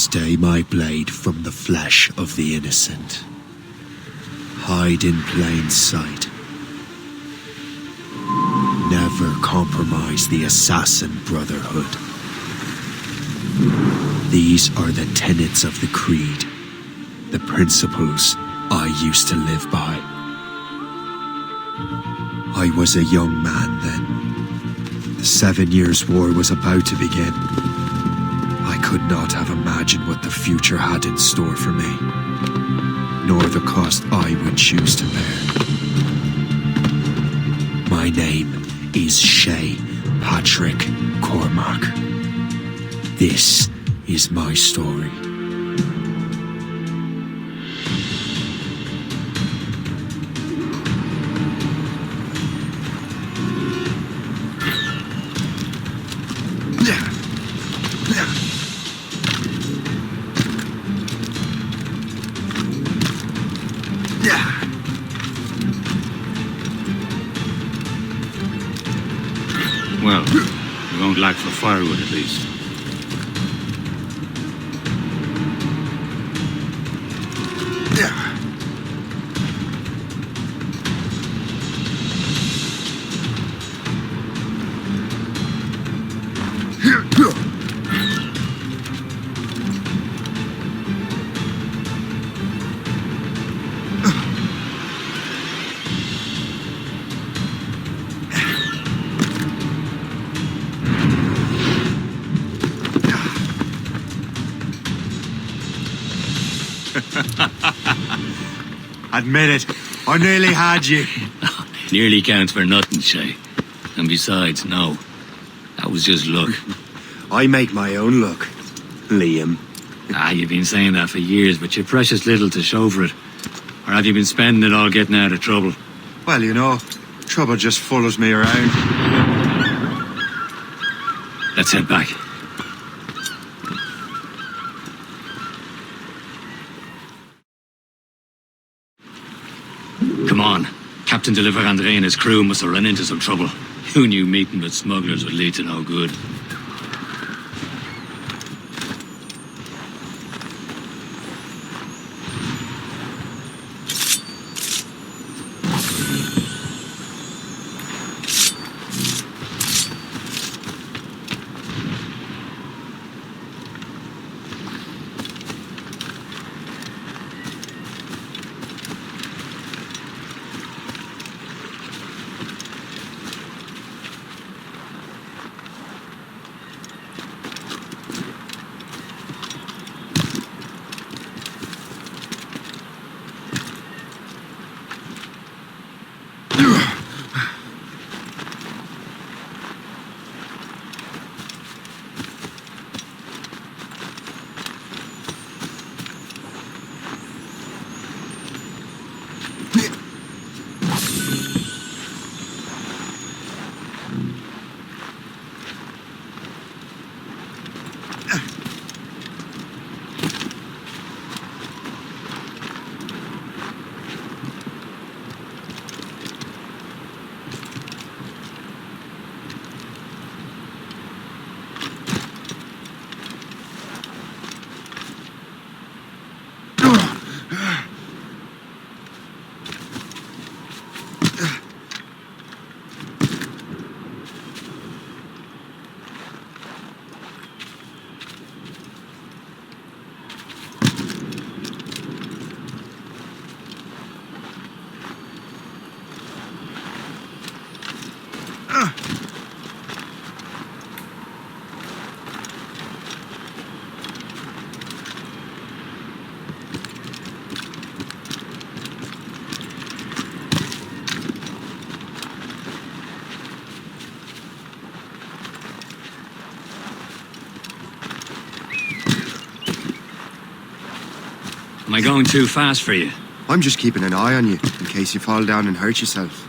Stay my blade from the flesh of the innocent. Hide in plain sight. Never compromise the Assassin Brotherhood. These are the tenets of the Creed, the principles I used to live by. I was a young man then. The 7 Years' War was about to begin. I could not have imagined what the future had in store for me, nor the cost I would choose to bear. My name is Shay Patrick Cormac. This is my story. Well, we won't lack for firewood at least. Admit it, I nearly had you. Nearly counts for nothing, Shay. And besides, no. That was just luck. I make my own luck, Liam. You've been saying that for years, but you're precious little to show for it. Or have you been spending it all getting out of trouble? Well, you know, trouble just follows me around. Let's head back. Come on. Captain de Andre and his crew must have run into some trouble. Who knew meeting with smugglers would lead to no good? Am I going too fast for you? I'm just keeping an eye on you, in case you fall down and hurt yourself.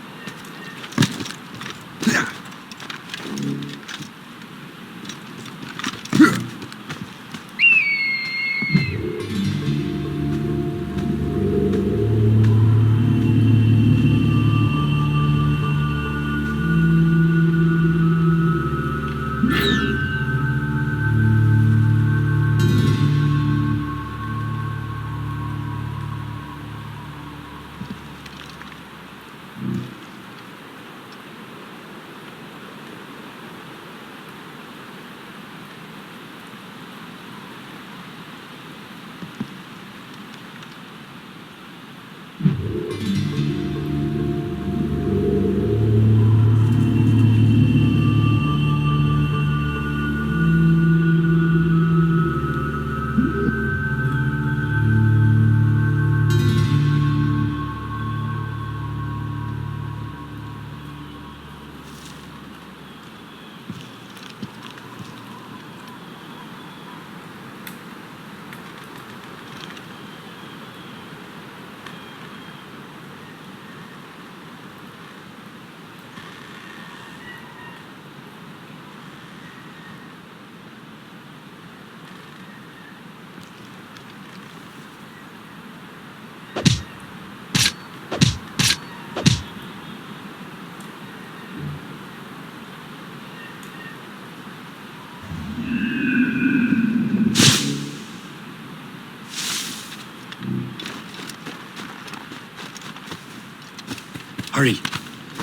Hurry.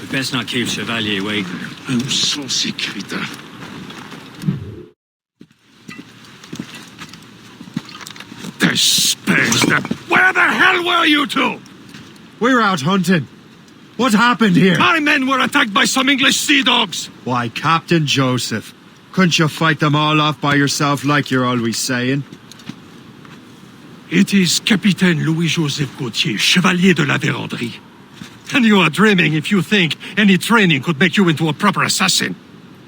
We best not keep Chevalier waiting. Où sont ces crétins? Where the hell were you two? We're out hunting. What happened here? My men were attacked by some English sea dogs. Why, Captain Joseph, couldn't you fight them all off by yourself like you're always saying? It is Capitaine Louis-Joseph Gauthier, Chevalier de la Vérendrye. And you are dreaming if you think any training could make you into a proper assassin.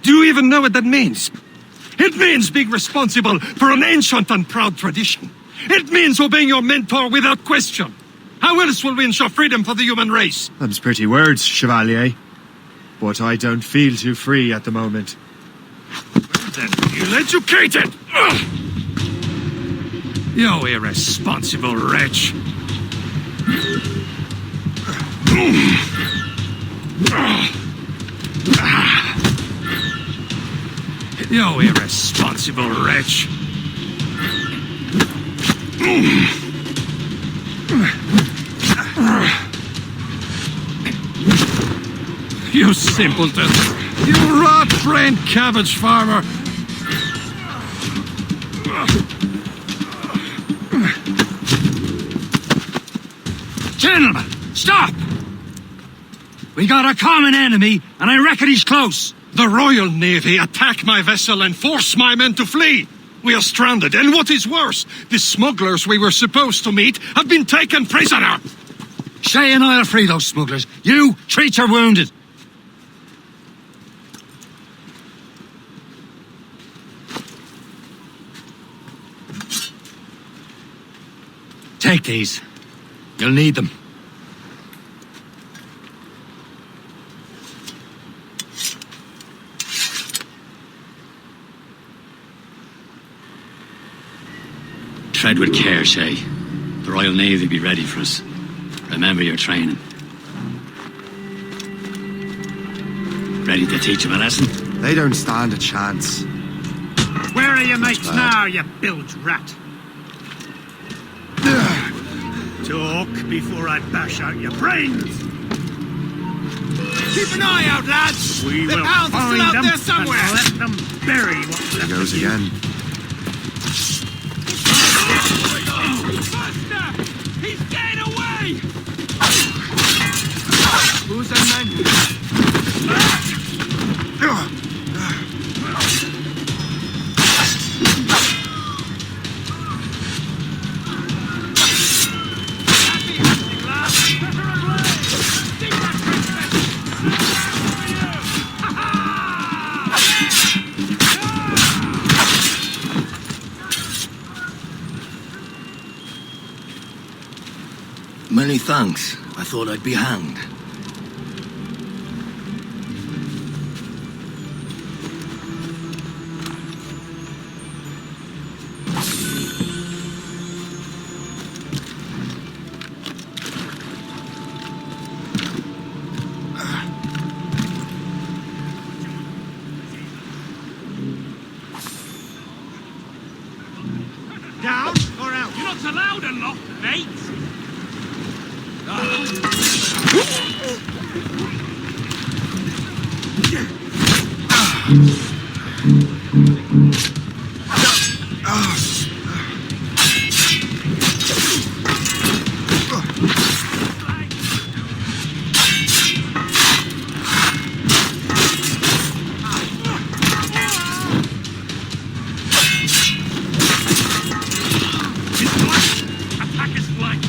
Do you even know what that means? It means being responsible for an ancient and proud tradition. It means obeying your mentor without question. How else will we ensure freedom for the human race? Them's pretty words, Chevalier. But I don't feel too free at the moment. Then ill-educated! Ugh! You irresponsible wretch! You irresponsible wretch! You simpleton! You rat-brained cabbage farmer! Gentlemen, stop! We got a common enemy, and I reckon he's close. The Royal Navy attack my vessel and force my men to flee! We are stranded, and what is worse, the smugglers we were supposed to meet have been taken prisoner! Shay and I'll free those smugglers. You, treat your wounded. Take these. You'll need them. Tread with care, Shay. The Royal Navy will be ready for us. Remember your training. Ready to teach them a lesson? They don't stand a chance. Where are your mates now, you bilge rat? Talk before I bash out your brains! Keep an eye out, lads! We The will hounds are find still out them there somewhere! and let them bury what's There left goes of you. again. Faster! He's getting away! Who's the man? Many thanks. I thought I'd be hanged. Down or out? You're not allowed a lot, mate! Attack is flank!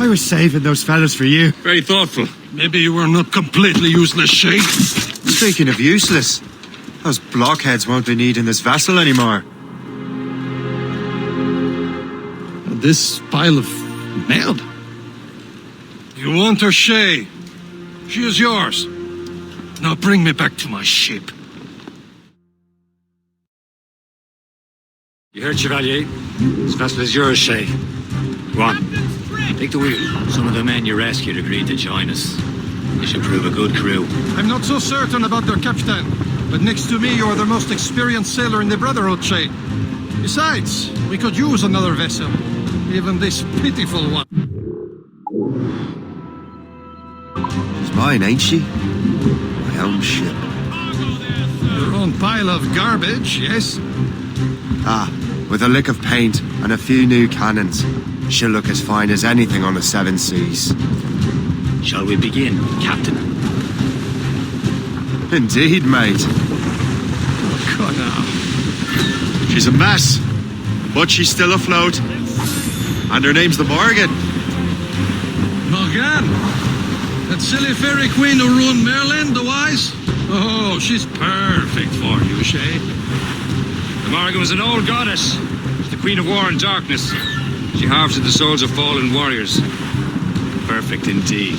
I was saving those fellas for you. Very thoughtful. Maybe you were not completely useless, Shay. Speaking of useless, those blockheads won't be needing this vessel anymore. This pile of merde. You want her, Shay? She is yours. Now bring me back to my ship. You heard, Chevalier? This vessel is yours, Shay. Go on. Take the wheel. Some of the men you rescued agreed to join us. They should prove a good crew. I'm not so certain about their captain, but next to me you're the most experienced sailor in the Brotherhood, Shay. Besides, we could use another vessel. Even this pitiful one. She's mine, ain't she? My own ship. Your own pile of garbage, yes? Ah, with a lick of paint and a few new cannons. She'll look as fine as anything on the seven seas. Shall we begin, Captain? Indeed, mate. Come now. She's a mess, but she's still afloat. And her name's the Morgan. Morgan? That silly fairy queen who ruined Merlin, the wise? Oh, she's perfect for you, Shay. The Morgan was an old goddess. She's the queen of war and darkness. She harvested the souls of fallen warriors. Perfect indeed.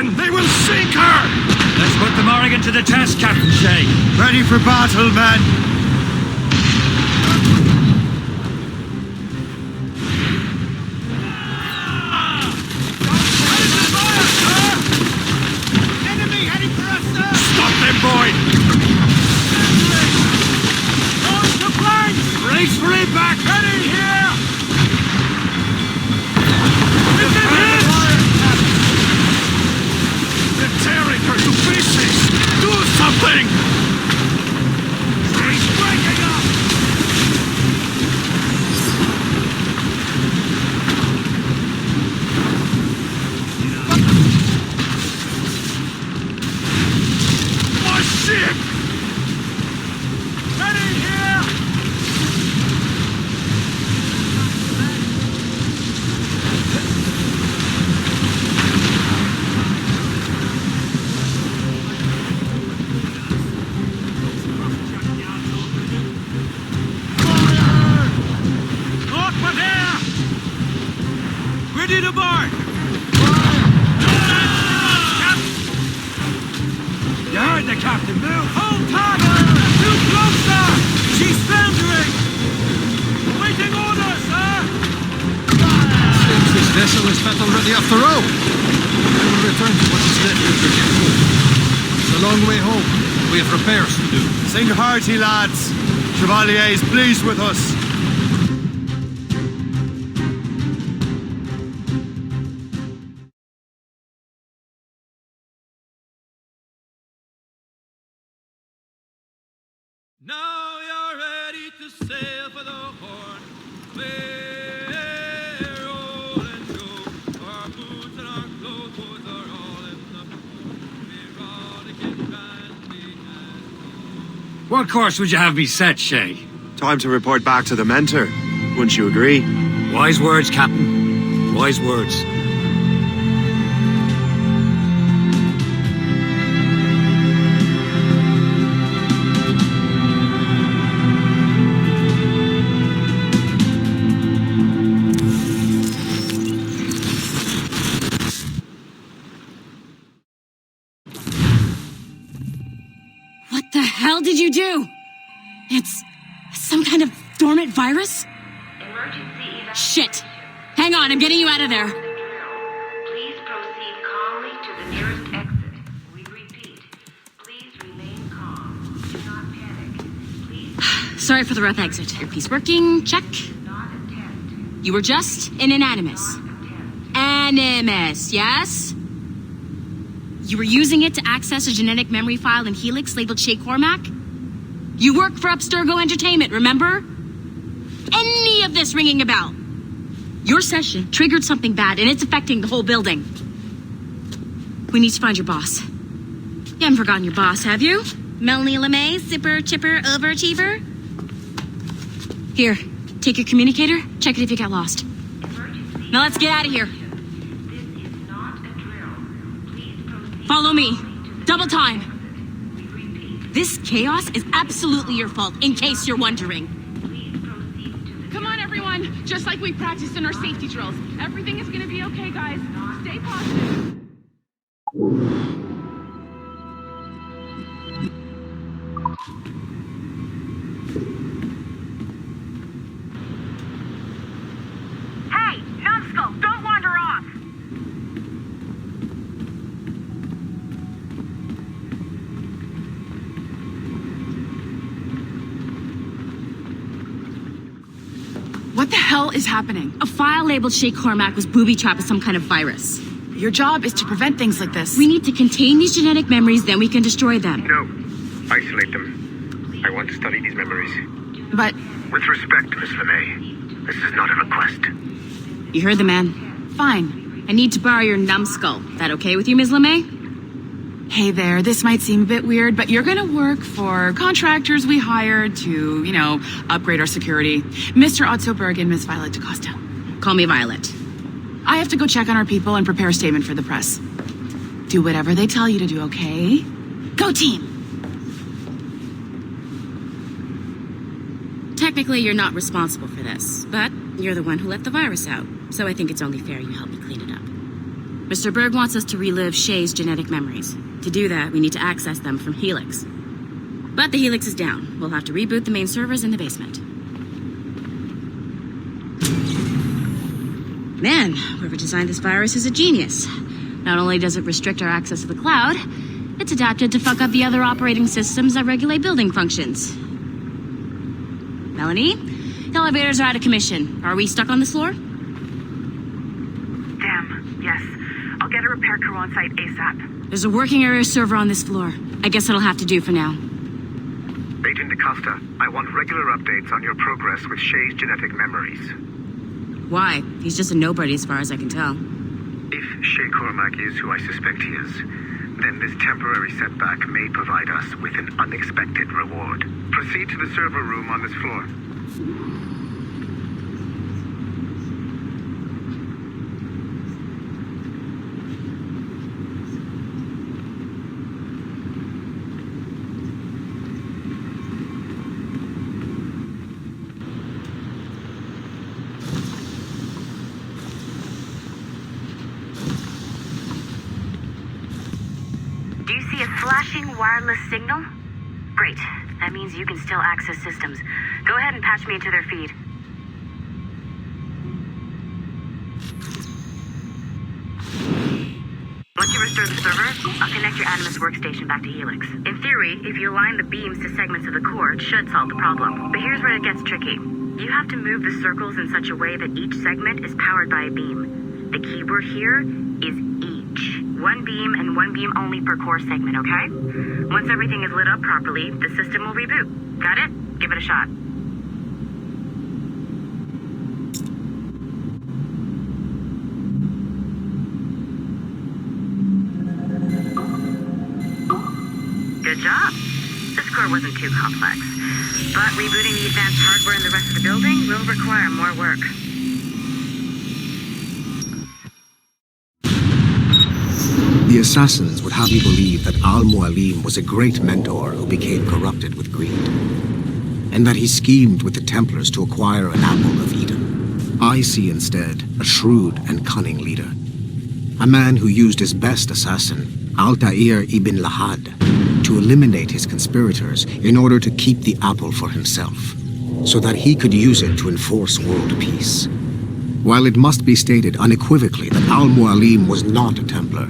They will sink her! Let's put the Morrigan to the test, Captain Shay. Ready for battle, men! Enemy heading for us, sir! Stop them, boy! On the flanks! Brace for impact! Ready here! They're tearing her to pieces! Do something! She's breaking up! My ship! Ready here! Northward here! Ready to board! You heard the captain. Move! Hold tight! Too close, sir! She's foundering! Waiting orders, sir! Seems this vessel is battle ready after all. We will return to what is left of the ship. It's a long way home. We have repairs to do. Sing hearty, lads. Chevalier is pleased with us. Now you're ready to sail for the Horn. We're rolling show. Our boots and our clothes are all in the We're all again band behind. What course would you have me set, Shay? Time to report back to the mentor. Wouldn't you agree? Wise words, Captain. Wise words. What the hell did you do? It's some kind of dormant virus? Shit! Hang on, I'm getting you out of there. Please proceed calmly to the nearest exit. We repeat, please remain calm. Sorry for the rough exit. Earpiece working, check. You were just an Animus. Animus, yes? You were using it to access a genetic memory file in Helix labeled Shay Cormac? You work for Abstergo Entertainment, remember? Any of this ringing a bell? Your session triggered something bad, and it's affecting the whole building. We need to find your boss. You haven't forgotten your boss, have you? Melanie LeMay, zipper, chipper, overachiever? Here, take your communicator, check it if you got lost. Now let's get out of here. Follow me. Double time. This chaos is absolutely your fault, in case you're wondering. Come on, everyone. Just like we practiced in our safety drills. Everything is gonna be okay, guys. Stay positive. Hey, Numbskull, don't wander off! What the hell is happening? A file labeled Shay Cormac was booby-trapped with some kind of virus. Your job is to prevent things like this. We need to contain these genetic memories, then we can destroy them. No. Isolate them. I want to study these memories. But With respect, Miss LeMay, this is not a request. You heard the man. fine. I need to borrow your numbskull. That okay with you, Ms. LeMay? Hey there, this might seem a bit weird, but you're gonna work for contractors we hired to, upgrade our security. Mr. Otto Berg and Miss Violet DaCosta. Call me Violet. I have to go check on our people and prepare a statement for the press. Do whatever they tell you to do, okay? Go team! Technically, you're not responsible for this, but you're the one who let the virus out, so I think it's only fair you help me clean it up. Mr. Berg wants us to relive Shay's genetic memories. To do that, we need to access them from Helix. But the Helix is down. We'll have to reboot the main servers in the basement. Man, whoever designed this virus is a genius. Not only does it restrict our access to the cloud, it's adapted to fuck up the other operating systems that regulate building functions. Melanie, the elevators are out of commission. Are we stuck on this floor? Damn, yes. I'll get a repair crew on site ASAP. There's a working area server on this floor. I guess that'll have to do for now. Agent DaCosta, I want regular updates on your progress with Shay's genetic memories. Why? He's just a nobody as far as I can tell. If Shay Cormac is who I suspect he is, then this temporary setback may provide us with an unexpected reward. Proceed to the server room on this floor. Do you see a flashing wireless signal? Great. That means you can still access systems. Go ahead and patch me into their feed. Once you restore the server, I'll connect your Animus workstation back to Helix. In theory, if you align the beams to segments of the core, it should solve the problem. But here's where it gets tricky. You have to move the circles in such a way that each segment is powered by a beam. The keyword here is each. One beam and one beam only per core segment, okay? Once everything is lit up properly, the system will reboot. Got it? Give it a shot. Good job. This core wasn't too complex. But rebooting the advanced hardware in the rest of the building will require more work. The assassins would have you believe that Al-Mualim was a great mentor who became corrupted with greed, and that he schemed with the Templars to acquire an apple of Eden. I see instead a shrewd and cunning leader, a man who used his best assassin, Altair ibn Lahad, to eliminate his conspirators in order to keep the apple for himself, so that he could use it to enforce world peace. While it must be stated unequivocally that Al-Mualim was not a Templar,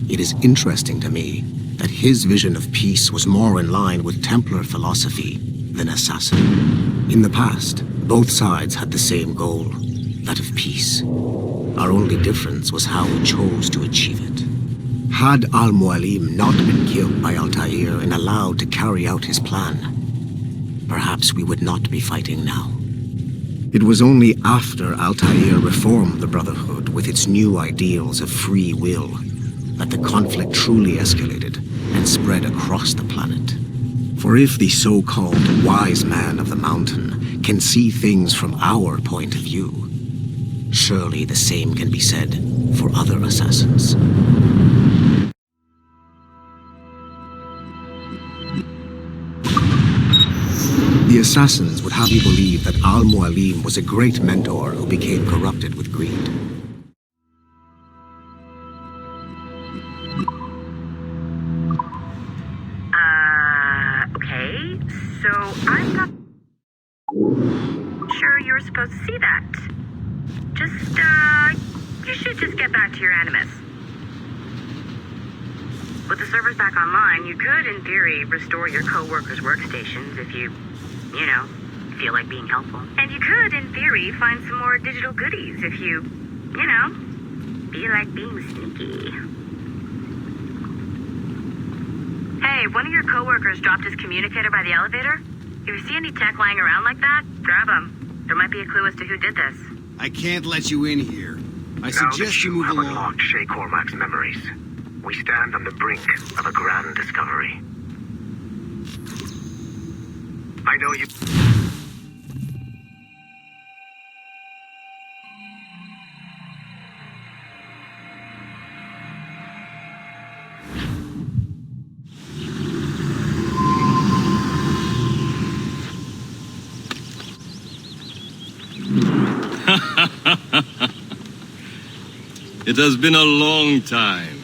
it is interesting to me that his vision of peace was more in line with Templar philosophy than assassin. In the past, both sides had the same goal, that of peace. Our only difference was how we chose to achieve it. Had Al-Mualim not been killed by Altair and allowed to carry out his plan, perhaps we would not be fighting now. It was only after Altair reformed the Brotherhood with its new ideals of free will that the conflict truly escalated and spread across the planet. For if the so-called wise man of the mountain can see things from our point of view, surely the same can be said for other assassins. The assassins would have you believe that Al-Mualim was a great mentor who became corrupted with greed. Okay, so I'm not sure you were supposed to see that. You should just get back to your Animus. With the servers back online, you could, in theory, restore your co-workers' workstations if you feel like being helpful. And you could, in theory, find some more digital goodies if you feel like being sneaky. Hey, one of your co-workers dropped his communicator by the elevator. If you see any tech lying around like that, grab them. There might be a clue as to who did this. I can't let you in here. I suggest you move have along. unlocked Shay Cormac's memories. We stand on the brink of a grand discovery. I know you... It has been a long time.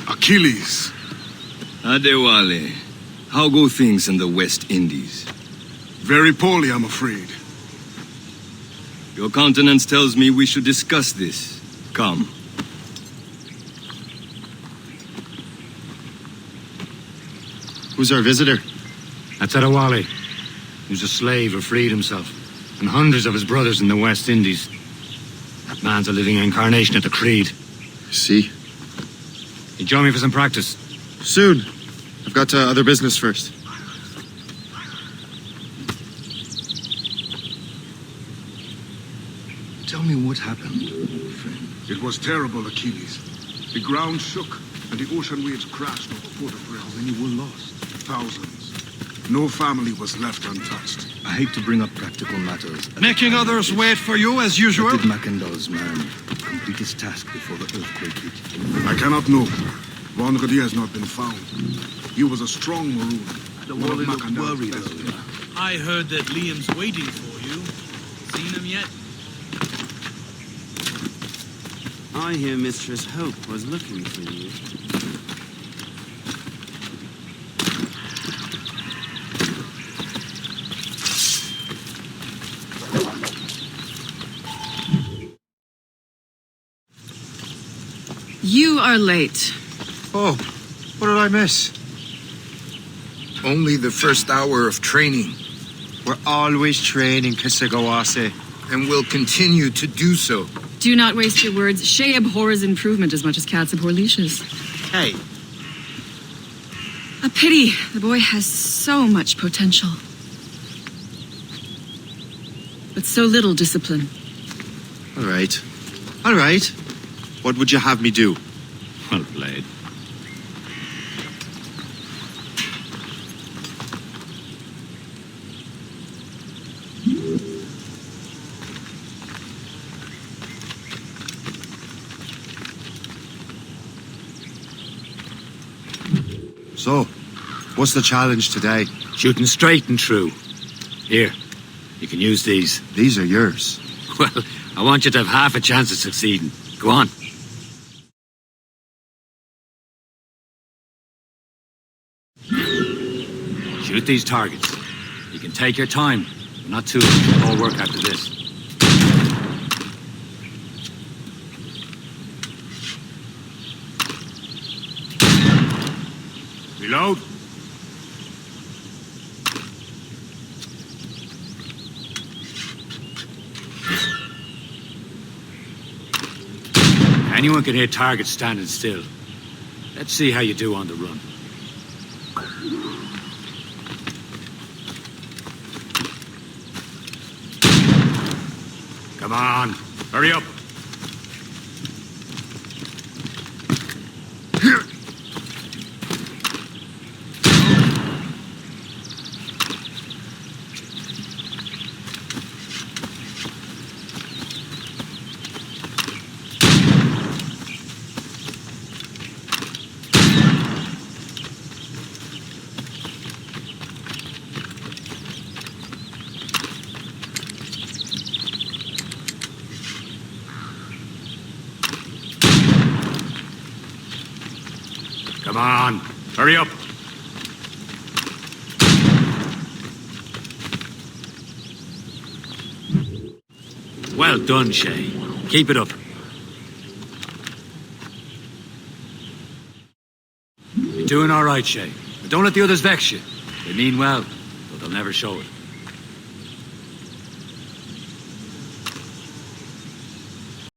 Achilles. Adewale, how go things in the West Indies? Very poorly, I'm afraid. Your countenance tells me we should discuss this. Come. Who's our visitor? That's Adewale. Who's a slave who freed himself, and hundreds of his brothers in the West Indies. That man's a living incarnation of the Creed. See? You join me for some practice? Soon. I've got other business first. Tell me what happened, friend. It was terrible, Achilles. The ground shook, and the ocean waves crashed over Port-au-Prince. How many were lost? Thousands. No family was left untouched. I hate to bring up practical matters. Making others wait for you as usual? Did Mackendall's man complete his task before the earthquake hit? I cannot know. Vonredi has not been found. He was a strong Maroon. Adewale looked worried earlier. I heard that Liam's waiting for you. Seen him yet? I hear Mistress Hope was looking for you. You are late. Oh, what did I miss? Only the first hour of training. We're always training, Kisagawase. And will continue to do so. Do not waste your words. Shay abhors improvement as much as cats abhor leashes. Hey. A pity. The boy has so much potential. But so little discipline. All right. All right. What would you have me do? Well played. So, what's the challenge today? Shooting straight and true. Here, you can use these. These are yours. Well, I want you to have half a chance of succeeding. Go on. Shoot these targets. You can take your time, but not too long. All work after this. Reload. Anyone can hit targets standing still. Let's see how you do on the run. Come on, hurry up. Come on, hurry up. Well done, Shay. Keep it up. You're doing all right, Shay. But don't let the others vex you. They mean well, but they'll never show it.